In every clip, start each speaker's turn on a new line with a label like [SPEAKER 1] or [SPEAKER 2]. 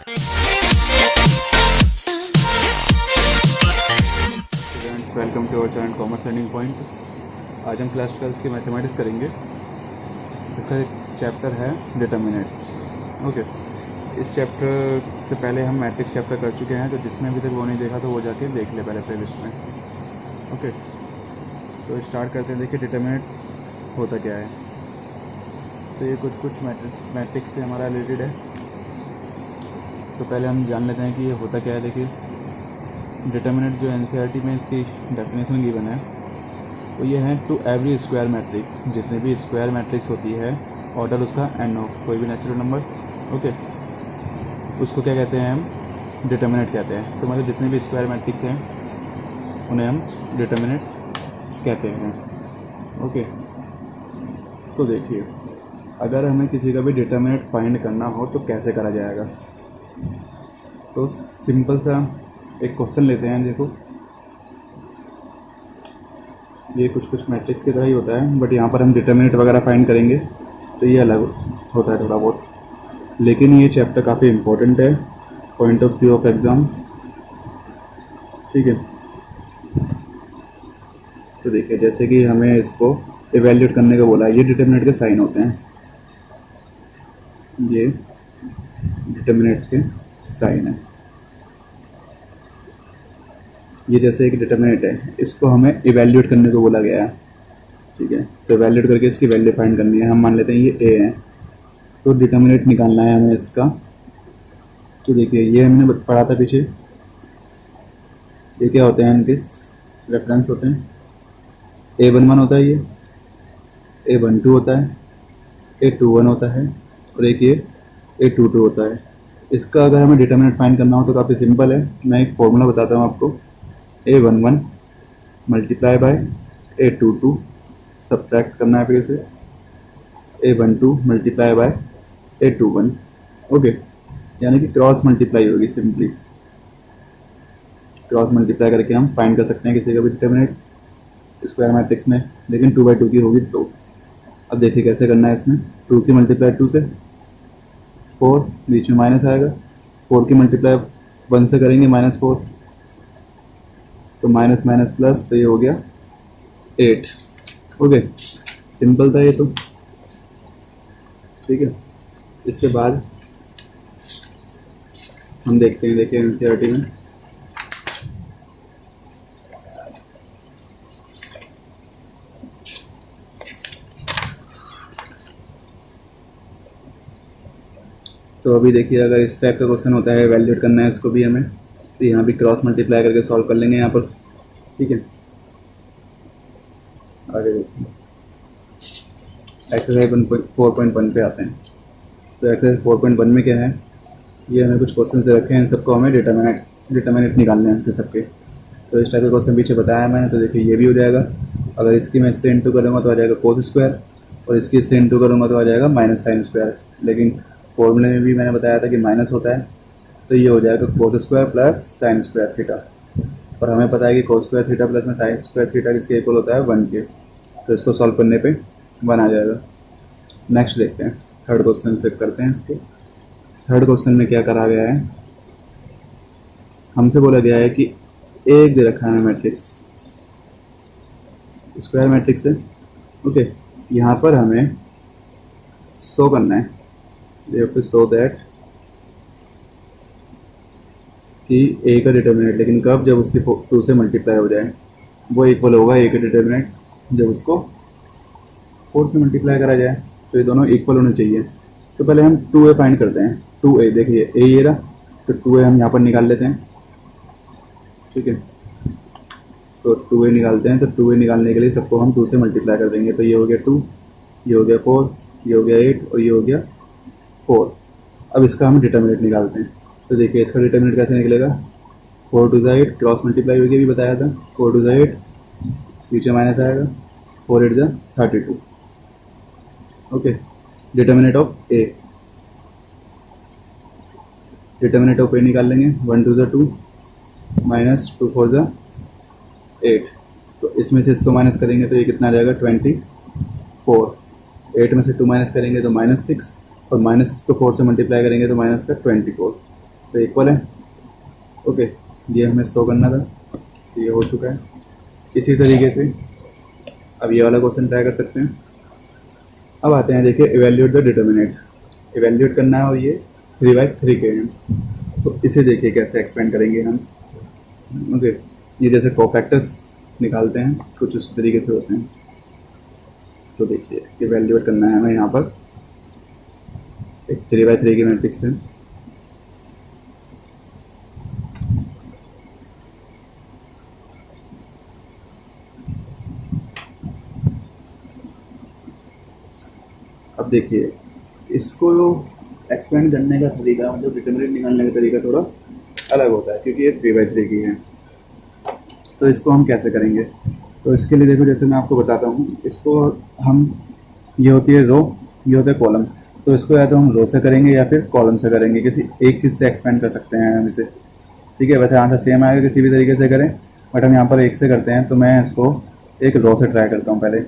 [SPEAKER 1] Students, welcome to our channel commerce learning point. आज हम class 12 की मैथमेटिक्स करेंगे। इसका एक चैप्टर है डिटर्मिनेंट्स। ओके, इस चैप्टर से पहले हम मैट्रिक्स चैप्टर कर चुके हैं, तो जिसने अभी तक वो नहीं देखा तो वो जाके देख ले पहले प्लेलिस्ट में। ओके, तो स्टार्ट करते हैं। देखिए डिटर्मिनेंट होता क्या है। तो ये कुछ मैट्रिक्स से हमारा रिलेटेड है। तो पहले हम जान लेते हैं कि ये होता क्या है। देखिए डिटर्मिनेंट जो एनसीईआरटी में इसकी डेफिनेशन गिवन है तो ये है टू एवरी स्क्वायर मैट्रिक्स। जितने भी स्क्वायर मैट्रिक्स होती है, ऑर्डर उसका एन हो, कोई भी नेचुरल नंबर, ओके, उसको क्या कहते हैं हम? डिटर्मिनेंट कहते हैं। तो मतलब जितने भी स्क्वायर मैट्रिक्स हैं उन्हें हम डिटर्मिनेंट्स कहते हैं। ओके, तो देखिए अगर हमें किसी का भी डिटर्मिनेंट फाइंड करना हो तो कैसे करा जाएगा। तो सिंपल सा एक क्वेश्चन लेते हैं। देखो ये कुछ मैट्रिक्स की तरह ही होता है, बट यहाँ पर हम डिटर्मिनेंट वगैरह फाइंड करेंगे तो ये अलग होता है थोड़ा बहुत। लेकिन ये चैप्टर काफ़ी इम्पोर्टेंट है point of view of exam. ठीक है, तो देखिए जैसे कि हमें इसको इवेल्यूएट करने का बोला है, ये डिटर्मिनेंट के साइन होते हैं, ये डिटर्मिनेंट्स के साइन है। ये जैसे एक डिटर्मिनेंट है, इसको हमें इवेल्यूएट करने को बोला गया है। ठीक है, तो इवेल्यूएट करके इसकी वैल्यू फाइंड करनी है। हम मान लेते हैं ये ए है, तो डिटर्मिनेंट निकालना है हमें इसका। तो देखिए ये हमने पढ़ा था पीछे, ये क्या होते हैं, इनके रेफरेंस होते हैं। A11 होता है, ये A12 होता है, A21 होता है, और एक ये A22 होता है। इसका अगर हमें डिटर्मिनेंट फाइंड करना हो तो काफ़ी सिंपल है। मैं एक फॉर्मूला बताता हूँ आपको। A11 multiply by A22, subtract करना है, फिर इसे A12 multiply by A21। Okay, यानी कि क्रॉस मल्टीप्लाई होगी। सिंपली क्रॉस मल्टीप्लाई करके हम फाइंड कर सकते हैं किसी का भी डिटर्मिनेंट स्क्वायर मैट्रिक्स में, लेकिन 2/2 की होगी। तो अब देखिए कैसे करना है। इसमें 2 की मल्टीप्लाई 2 से, 4 बीच में माइनस आएगा, 4 की मल्टीप्लाई 1 से करेंगे -4, तो माइनस माइनस प्लस, तो ये हो गया 8। ओके, सिंपल था ये तो। ठीक है, इसके बाद हम देखते हैं। देखिए एनसीईआरटी में तो अभी देखिए अगर इस टाइप का क्वेश्चन होता है, वैल्यूएट करना है इसको भी हमें, तो यहाँ भी क्रॉस मल्टीप्लाई करके सॉल्व कर लेंगे यहाँ पर। ठीक है, आगे देखिए एक्सरसाइज 4.1 पे आते हैं। तो एक्सरसाइज 4.1 में क्या है, ये हमें कुछ क्वेश्चन से रखे हैं, इन सबको हमें डिटर्मिनेंट निकालने हैं सबके। तो इस टाइप का क्वेश्चन पीछे बताया मैंने। तो देखिए ये भी हो जाएगा। अगर इसकी मैं इससे इंटू करूँगा तो आ जाएगा कोस स्क्वायर, और इसकी इससे इंटू करूँगा तो आ जाएगा माइनस साइन स्क्वायर। लेकिन फॉर्मूले में भी मैंने बताया था कि माइनस होता है, तो ये हो जाएगा cos square plus sine square theta. और हमें पता है कि कोस स्क्वायर थीटा प्लस में साइन स्क्वायर थीटा किसके इक्वल होता है, 1 के। तो इसको सॉल्व करने पे 1 आ जाएगा। नेक्स्ट देखते हैं, थर्ड क्वेश्चन चेक करते हैं इसको। थर्ड क्वेश्चन में क्या करा गया है, हमसे बोला गया है कि एक दे रखा है मैट्रिक्स, स्क्वायर मैट्रिक्स है। ओके, यहाँ पर हमें शो करना है, शो दैट कि ए का डिटर्मिनेंट, लेकिन कब, जब उसकी 2 से मल्टीप्लाई हो जाए, वो इक्वल होगा ए का डिटर्मिनेंट जब उसको 4 से मल्टीप्लाई करा जाए। तो ये दोनों इक्वल होने चाहिए। तो पहले हम 2a फाइंड करते हैं। 2a, देखिए ए ये रहा, तो 2a हम यहाँ पर निकाल लेते हैं। ठीक है, सो 2a निकालते हैं। तो 2a निकालने के लिए सबको हम 2 से मल्टीप्लाई कर देंगे। तो ये हो गया 2, ये हो गया 4, ये हो गया 8, और ये हो गया 4। अब इसका हम डिटर्मिनेंट निकालते हैं। तो देखिए इसका डिटर्मिनेंट कैसे निकलेगा, 4 टू ज़ा 8, क्रॉस मल्टीप्लाई होगी, अभी बताया था। 4 टू ज़ा 8, पीछे माइनस आएगा, 4 8 ज़ा 32। Okay, determinant of A, determinant of A निकाल लेंगे। 1 टू ज़ा 2, माइनस 2 4 ज़ा 8। तो इसमें से इसको माइनस करेंगे तो ये कितना आ जाएगा, 24। 8 में से 2 माइनस करेंगे तो -6, और -6 को 4 से मल्टीप्लाई करेंगे तो माइनस का 24। तो इक्वल है। ओके, ये हमें शो करना था, तो ये हो चुका है। इसी तरीके से अब ये वाला क्वेश्चन ट्राई कर सकते हैं। अब आते हैं, देखिए इवेल्यूएट द डिटर्मिनेंट। इवेल्यूएट करना है और ये 3/3 के हैं, तो इसे देखिए कैसे एक्सपेंड करेंगे हम। ओके, ये जैसे कोफैक्टर्स निकालते हैं कुछ उस तरीके से होते हैं। तो देखिए इवेल्यूएट करना है हमें यहाँ पर एक 3/3 की मैट्रिक्स है। अब देखिए इसको एक्सपेंड करने का तरीका, मतलब डिटर्मिनेंट निकालने का तरीका थोड़ा अलग होता है, क्योंकि ये 3/3 की है। तो इसको हम कैसे करेंगे, तो इसके लिए देखो, जैसे मैं आपको बताता हूँ, इसको हम, ये होती है रो, ये होता है कॉलम। तो इसको या तो हम रो से करेंगे या फिर कॉलम से करेंगे, किसी एक चीज़ से एक्सपेंड कर सकते हैं हम इसे। ठीक है, वैसे आंसर सेम आएगा किसी भी तरीके से करें, बट हम यहाँ पर एक से करते हैं, तो मैं इसको एक रो से ट्राई करता हूँ पहले,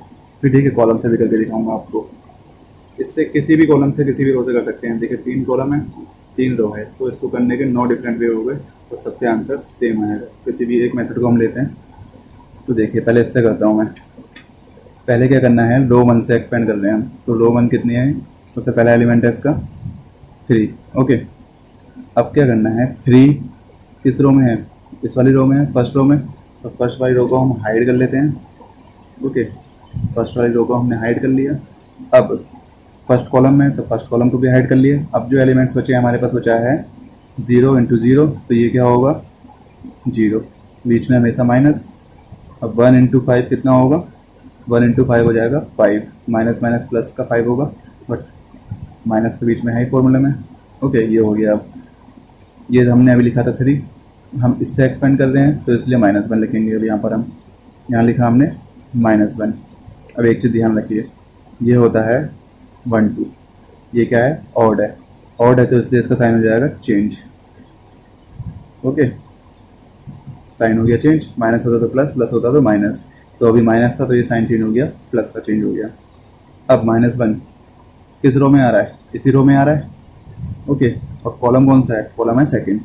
[SPEAKER 1] फिर ठीक है कॉलम से भी करके दिखाऊंगा आपको। इससे किसी भी कॉलम से किसी भी रो से कर सकते हैं। देखिए 3 कॉलम है 3 रो है, तो इसको करने के 9 डिफरेंट वे हो गए, तो सबसे आंसर सेम आएगा। किसी भी एक मेथड को हम लेते हैं। तो देखिए पहले इससे करता हूँ मैं। पहले क्या करना है, रो 1 से एक्सपेंड कर रहे हैं हम। तो रो 1 कितनी है, सबसे पहला एलिमेंट है इसका 3। ओके, अब क्या करना है, 3 किस रो में है, इस वाली रो में है, फर्स्ट रो में। तो फर्स्ट वाली रो को हम हाइड कर लेते हैं। ओके, फर्स्ट वाली रो को हमने हाइड कर लिया। अब फर्स्ट कॉलम में, तो फर्स्ट कॉलम को भी हाइड कर लिया। अब जो एलिमेंट्स बचे हमारे पास बचा है 0 × 0, तो ये क्या होगा 0, बीच में हमेशा माइनस। अब 1 × 5 कितना होगा, 1 × 5 हो जाएगा 5, माइनस माइनस प्लस का 5 होगा, बट माइनस के बीच में है फॉर्मूले में। ओके, ये हो गया। अब ये हमने अभी लिखा था 3, हम इससे एक्सपेंड कर रहे हैं, तो इसलिए -1 लिखेंगे। अब यहाँ पर हम, यहाँ लिखा हमने -1। अब एक चीज़ ध्यान रखिए, ये होता है 1 2, ये क्या है, ऑड है। ऑड है तो इसलिए इसका साइन हो जाएगा चेंज। ओके, साइन हो गया चेंज, माइनस होता तो प्लस, प्लस होता तो माइनस। तो अभी माइनस था तो ये साइन चेंज हो गया, प्लस का चेंज हो गया। अब -1 किस रो में आ रहा है, इसी रो में आ रहा है। ओके, और कॉलम कौन सा है, कॉलम है सेकंड।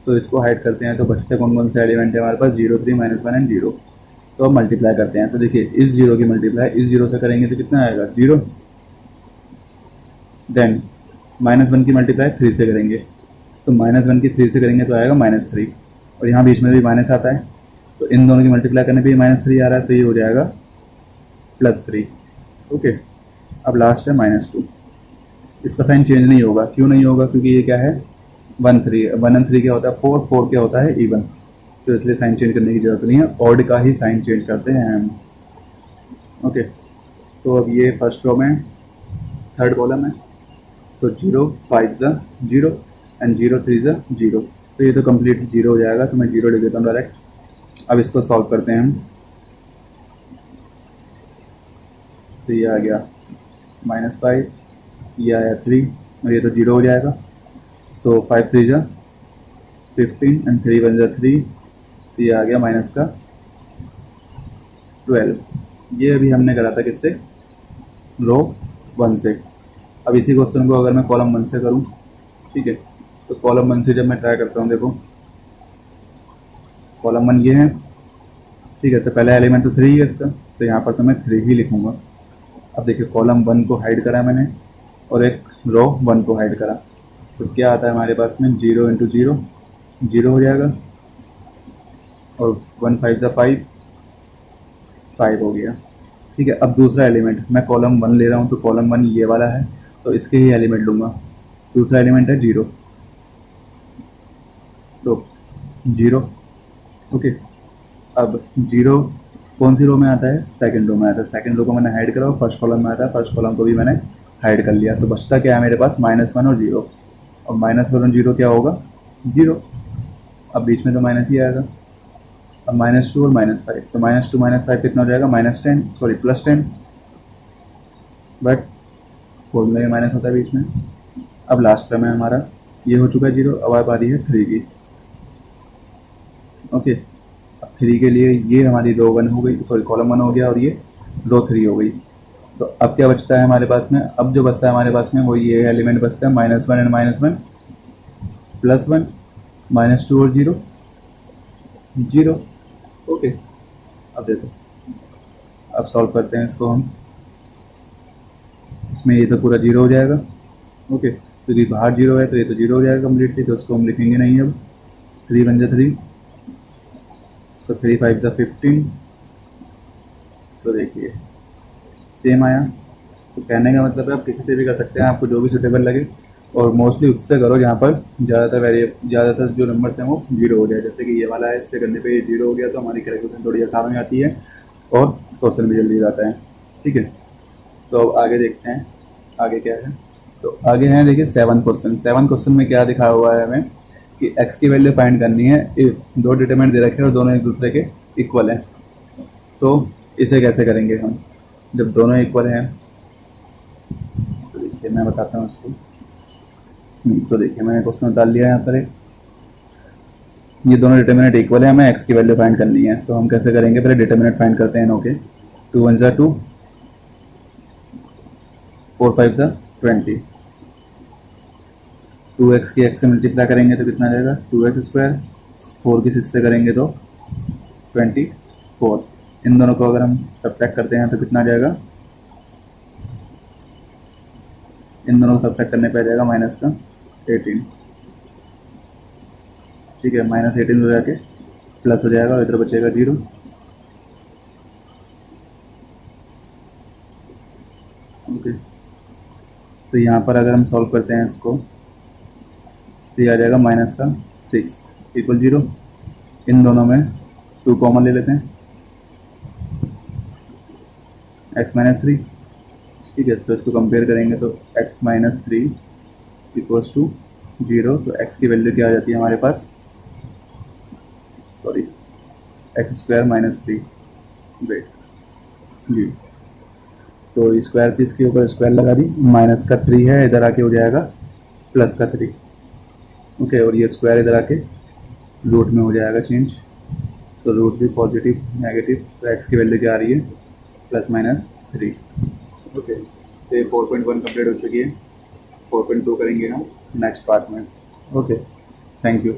[SPEAKER 1] तो इसको हाइड करते हैं, तो बचते कौन कौन से एलिमेंट है हमारे पास, 0 3 -1 एंड 0। तो अब मल्टीप्लाई करते हैं। तो देखिए इस 0 की मल्टीप्लाई इस 0 से करेंगे तो कितना आएगा 0। देन -1 की मल्टीप्लाई 3 से करेंगे, तो -1 की 3 से करेंगे तो आएगा -3, और यहाँ बीच में भी माइनस आता है, तो इन दोनों की मल्टीप्लाई करने पे -3 आ रहा है, तो ये हो जाएगा +3। ओके, अब लास्ट है -2। इसका साइन चेंज नहीं होगा, क्यों नहीं होगा, क्योंकि ये क्या है 1 3, 1 और 3 क्या होता है 4, 4 क्या होता है इवन, तो इसलिए साइन चेंज करने की जरूरत नहीं है, ऑड का ही साइन चेंज करते हैं हम। ओके, तो अब ये फर्स्ट रो में थर्ड कॉलम है, तो 0 5 0 एंड 0 3 0, तो ये तो कंप्लीट 0 हो जाएगा, तो मैं 0 लिख देता हूँ डायरेक्ट। अब इसको सॉल्व करते हैं हम, तो ये आ गया -5, ये आया 3, और ये तो 0 हो जाएगा। सो 5 3 15 एंड 3 1 3, तो ये आ गया -12। ये अभी हमने करा था किससे, रो 1 से। अब इसी क्वेश्चन को अगर मैं कॉलम 1 से करूं, ठीक है, तो कॉलम 1 से जब मैं ट्राई करता हूं, देखो कॉलम 1 ये है, ठीक है, तो पहला एलिमेंट तो 3 है इसका, तो यहाँ पर तो मैं 3 ही लिखूंगा। अब देखिए कॉलम 1 को हाइड करा मैंने, और एक रो 1 को हाइड करा, तो क्या आता है हमारे पास में 0 × 0 0 हो जाएगा, और 1 5 5 5 हो गया। ठीक है, अब दूसरा एलिमेंट मैं कॉलम 1 ले रहा हूँ, तो कॉलम 1 ये वाला है, तो इसके ही एलिमेंट लूँगा। दूसरा एलिमेंट है 0, तो 0। ओके, अब 0 कौन सी रो में आता है, सेकंड रो में आता है। सेकंड रो को मैंने हाइड करा, फर्स्ट कॉलम में आता है, फर्स्ट कॉलम को भी मैंने हाइड कर लिया। तो बचता क्या है मेरे पास, -1 और 0, और -1 और 0 क्या होगा 0, अब बीच में तो माइनस ही आएगा। अब -2 और -5, तो -2 -5 कितना हो जाएगा -10, सॉरी +10, बट फॉर्मूले में माइनस होता है बीच में। अब लास्ट टर्म है हमारा, ये हो चुका है 0, अब आ रही है 3 की। ओके, अब 3 के लिए ये हमारी रो 1 हो गई, सॉरी कॉलम 1 हो गया, और ये रो 3 हो गई। तो अब क्या बचता है हमारे पास में, अब जो बचता है हमारे पास में वो ये एलिमेंट बचता है -1 एंड -1 +1 -2 और 0 0। ओके, अब देखो, अब सॉल्व करते हैं इसको हम। इसमें ये तो पूरा 0 हो जाएगा। ओके, क्योंकि बाहर 0 है तो ये तो 0 हो जाएगा कम्प्लीटली, तो उसको हम लिखेंगे नहीं अब। 3 बन जाए 3, सो 3 5 ज़ा 15। तो देखिए सेम आया। तो कहने का मतलब है आप किसी से भी कर सकते हैं, आपको जो भी सूटेबल लगे, और मोस्टली उससे करो जहाँ पर ज़्यादातर जो नंबर्स हैं वो 0 हो जाए। जैसे कि ये वाला है, इससे करने पे ये 0 हो गया तो हमारी कैलकुलेशन थोड़ी आसान हो जाती है और क्वेश्चन भी जल्दी जाता है। ठीक है, तो अब आगे देखते हैं आगे क्या है। तो आगे है देखिए 7 क्वेश्चन। 7 क्वेश्चन में क्या दिखा हुआ है हमें कि x की वैल्यू फाइंड करनी है इफ 2 डिटरमिनेंट दे रखे हैं और दोनों एक दूसरे के इक्वल हैं। तो इसे कैसे करेंगे हम जब दोनों इक्वल हैं? तो देखिए मैं बताता हूँ उसको। तो देखिए मैंने क्वेश्चन डाल लिया यहाँ पर, ये दोनों डिटरमिनेंट इक्वल है, हमें x की वैल्यू फाइंड करनी है। तो हम कैसे करेंगे? पहले डिटरमिनेंट फाइंड करते हैं। ओके, 2 1 ज़ा 2, 4 5 ज़ा 20। 2x की x से मल्टीप्लाई करेंगे तो कितना आ जाएगा? 2x²। 4 की 6 से करेंगे तो 24। इन दोनों को अगर हम सब्ट्रैक्ट करते हैं तो कितना आ जाएगा? इन दोनों को सब्ट्रैक्ट करने पे आ जाएगा -18। ठीक है, -18 हो जाके प्लस हो जाएगा और इधर बचेगा 0। ओके, तो यहाँ पर अगर हम सॉल्व करते हैं इसको तो ये आ जाएगा -6 = 0। इन दोनों में 2 कॉमन ले लेते हैं, x - 3। ठीक है, तो इसको कंपेयर करेंगे तो x - 3 = 0। तो x की वैल्यू क्या आ जाती है हमारे पास? सॉरी, x² - 3 वेट जी। तो स्क्वायर थी, इसके ऊपर स्क्वायर लगा दी, माइनस का 3 है, इधर आके हो जाएगा प्लस का 3। ओके, और ये स्क्वायर इधर आके रूट में हो जाएगा चेंज। तो रूट भी पॉजिटिव नेगेटिव, तो एक्स की वैल्यू क्या आ रही है? +-3। ओके, तो ये 4.1 कंप्लीट हो चुकी है। 4.2 करेंगे हम नेक्स्ट पार्ट में। Okay, thank you.